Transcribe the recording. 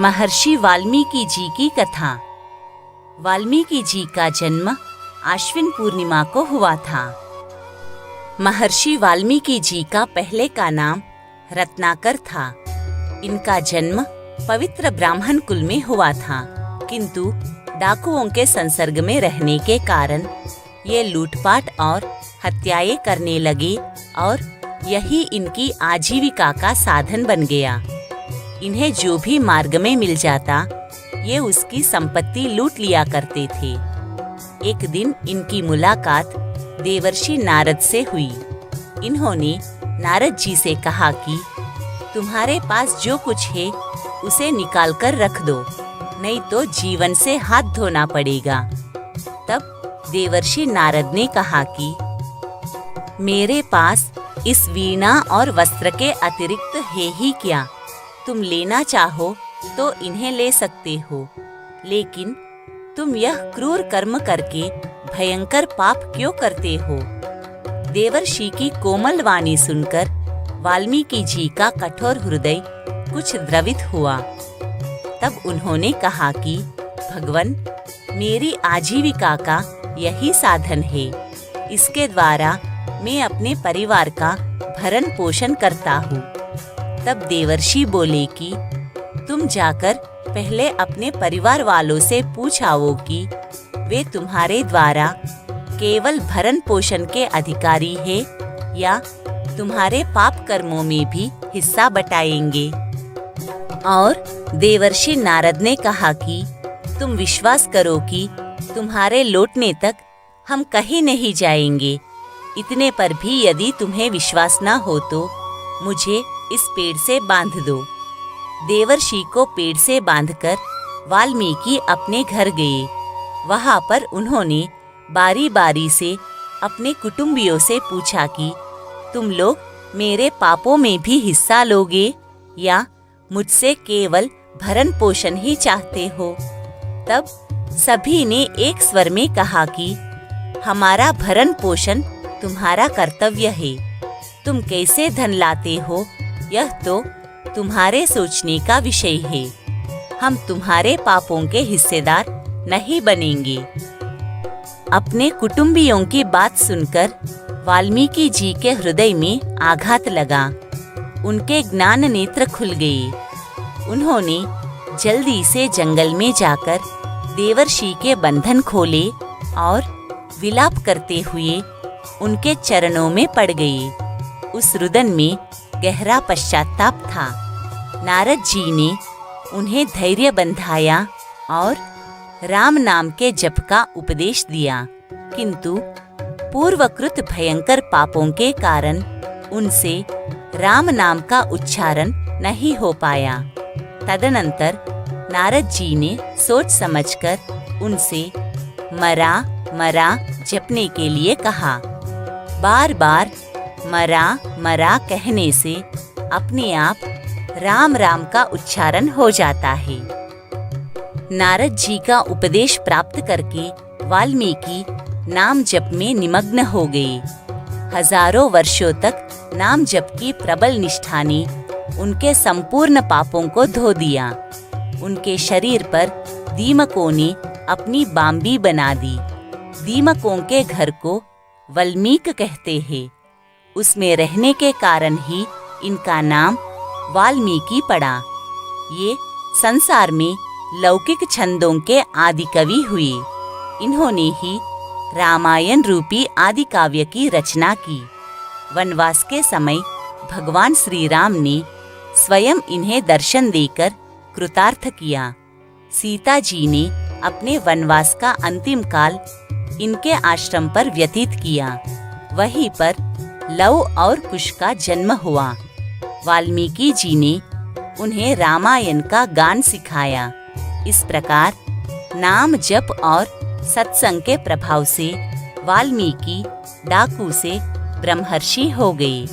महर्षि वाल्मीकि जी की कथा। वाल्मीकि जी का जन्म आश्विन पूर्णिमा को हुआ था। महर्षि वाल्मीकि जी का पहले का नाम रत्नाकर था। इनका जन्म पवित्र ब्राह्मण कुल में हुआ था, किंतु डाकुओं के संसर्ग में रहने के कारण ये लूटपाट और हत्याएं करने लगे और यही इनकी आजीविका का साधन बन गया। इन्हें जो भी मार्ग में मिल जाता ये उसकी संपत्ति लूट लिया करते थे। एक दिन इनकी मुलाकात देवर्षि नारद से हुई। इन्होंने नारद जी से कहा कि तुम्हारे पास जो कुछ है उसे निकाल कर रख दो, नहीं तो जीवन से हाथ धोना पड़ेगा। तब देवर्षि नारद ने कहा कि मेरे पास इस वीणा और वस्त्र के अतिरिक्त है ही क्या। तुम लेना चाहो तो इन्हें ले सकते हो, लेकिन तुम यह क्रूर कर्म करके भयंकर पाप क्यों करते हो। देवर्षि की कोमल वाणी सुनकर वाल्मीकि जी का कठोर हृदय कुछ द्रवित हुआ। तब उन्होंने कहा कि भगवन, मेरी आजीविका का यही साधन है। इसके द्वारा मैं अपने परिवार का भरण पोषण करता हूँ। तब देवर्षि बोले कि तुम जाकर पहले अपने परिवार वालों से पूछ आओ कि वे तुम्हारे द्वारा केवल भरण पोषण के अधिकारी है या तुम्हारे पाप कर्मों में भी हिस्सा बटाएंगे। और देवर्षि नारद ने कहा कि तुम विश्वास करो कि तुम्हारे लौटने तक हम कहीं नहीं जाएंगे। इतने पर भी यदि तुम्हें विश्वास न हो तो मुझे इस पेड़ से बांध दो। देवर्षि को पेड़ से बांधकर वाल्मीकि अपने घर गए। वहां पर उन्होंने बारी बारी से अपने कुटुंबियों से पूछा कि तुम लोग मेरे पापों में भी हिस्सा लोगे या मुझसे केवल भरण पोषण ही चाहते हो। तब सभी ने एक स्वर में कहा कि हमारा भरण पोषण तुम्हारा कर्तव्य है। तुम कैसे धन लाते हो यह तो तुम्हारे सोचने का विषय है। हम तुम्हारे पापों के हिस्सेदार नहीं बनेंगे। अपने कुटुंबियों की बात सुनकर वाल्मीकि जी के हृदय में आघात लगा। उनके ज्ञान नेत्र खुल गए। उन्होंने जल्दी से जंगल में जाकर देवर्षि के बंधन खोले और विलाप करते हुए उनके चरणों में पड़ गए। उस रुदन में गहरा पश्चाताप था। नारद जी ने उन्हें धैर्य बंधाया और राम नाम के जप का उपदेश दिया, किंतु पूर्वकृत भयंकर पापों के कारण उनसे राम नाम का उच्चारण नहीं हो पाया। तदनंतर नारद जी ने सोच समझकर उनसे मरा मरा जपने के लिए कहा। बार बार मरा मरा कहने से अपने आप राम राम का उच्चारण हो जाता है। नारद जी का उपदेश प्राप्त करके वाल्मीकि नाम जप में निमग्न हो गए। हजारों वर्षों तक नाम जप की प्रबल निष्ठा ने उनके संपूर्ण पापों को धो दिया। उनके शरीर पर दीमकों ने अपनी बाम्बी बना दी। दीमकों के घर को वल्मीक कहते हैं। उसमें रहने के कारण ही इनका नाम वाल्मीकि पड़ा। ये संसार में लौकिक छंदों के आदि कवि हुए। इन्होंने ही रामायण रूपी आदि काव्य की रचना की। वनवास के समय भगवान श्री राम ने स्वयं इन्हें दर्शन देकर कृतार्थ किया। सीता जी ने अपने वनवास का अंतिम काल इनके आश्रम पर व्यतीत किया। वहीं पर लव और कुश का जन्म हुआ। वाल्मीकि जी ने उन्हें रामायण का गान सिखाया। इस प्रकार नाम जप और सत्संग के प्रभाव से वाल्मीकि डाकू से ब्रह्मर्षि हो गए।